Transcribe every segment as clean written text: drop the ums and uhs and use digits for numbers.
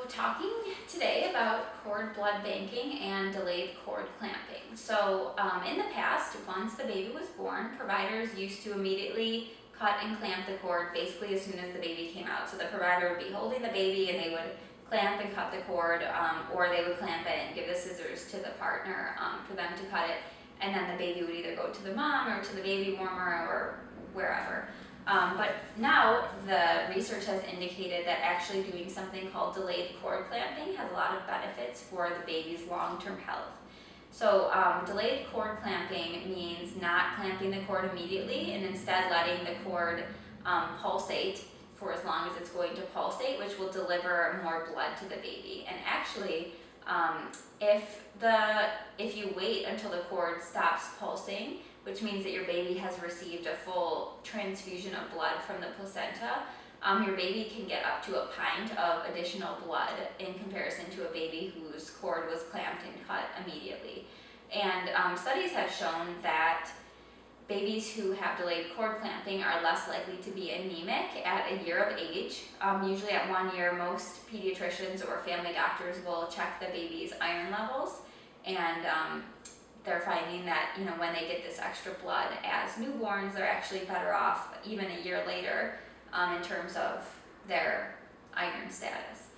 talking today about cord blood banking and delayed cord clamping. So in the past, once the baby was born, providers used to immediately cut and clamp the cord basically as soon as the baby came out. So the provider would be holding the baby and they would clamp and cut the cord, or they would clamp it and give the scissors to the partner for them to cut it, and then the baby would either go to the mom or to the baby warmer or wherever. But now the research has indicated that actually doing something called delayed cord clamping has a lot of benefits for the baby's long-term health. So delayed cord clamping means not clamping the cord immediately and instead letting the cord pulsate for as long as it's going to pulsate, which will deliver more blood to the baby. And actually, if you wait until the cord stops pulsing, which means that your baby has received a full transfusion of blood from the placenta, your baby can get up to a pint of additional blood in comparison to a baby whose cord was clamped and cut immediately. And studies have shown that babies who have delayed cord clamping are less likely to be anemic at a year of age. Usually at 1 year, most pediatricians or family doctors will check the baby's iron levels, and they're finding that when they get this extra blood as newborns, they're actually better off even a year later in terms of their iron status.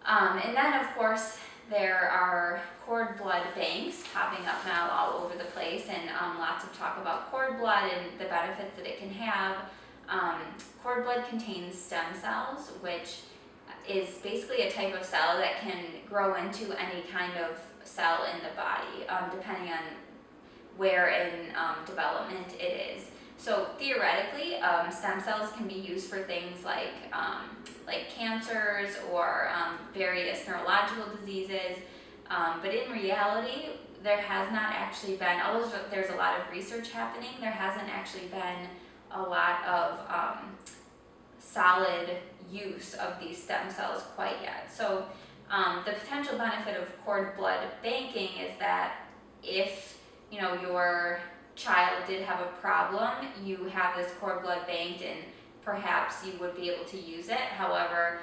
And then of course there are cord blood banks popping up now all over the place, and lots of talk about cord blood and the benefits that it can have. Cord blood contains stem cells, which is basically a type of cell that can grow into any kind of cell in the body, depending on where in development it is. So theoretically, stem cells can be used for things like cancers or various neurological diseases, but in reality, there has not actually been, although there's a lot of research happening, there hasn't actually been a lot of solid use of these stem cells quite yet. So the potential benefit of cord blood banking is that if your child did have a problem, you have this cord blood banked and perhaps you would be able to use it. However,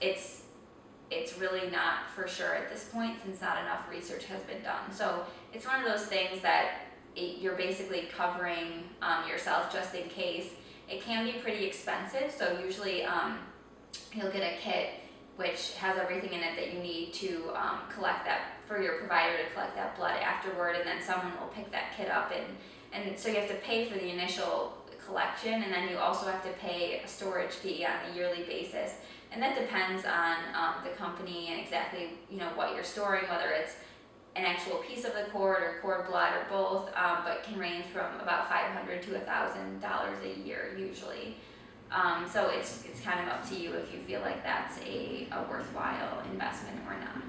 it's really not for sure at this point, since not enough research has been done. So it's one of those things that you're basically covering yourself just in case. It can be pretty expensive, so usually you'll get a kit which has everything in it that you need to collect that, for your provider to collect that blood afterward, and then someone will pick that kit up, and so you have to pay for the initial collection, and then you also have to pay a storage fee on a yearly basis, and that depends on the company and exactly what you're storing, whether it's an actual piece of the cord or cord blood or both, but can range from about $500 to $1,000 a year usually. So it's kind of up to you if you feel like that's a worthwhile investment or not.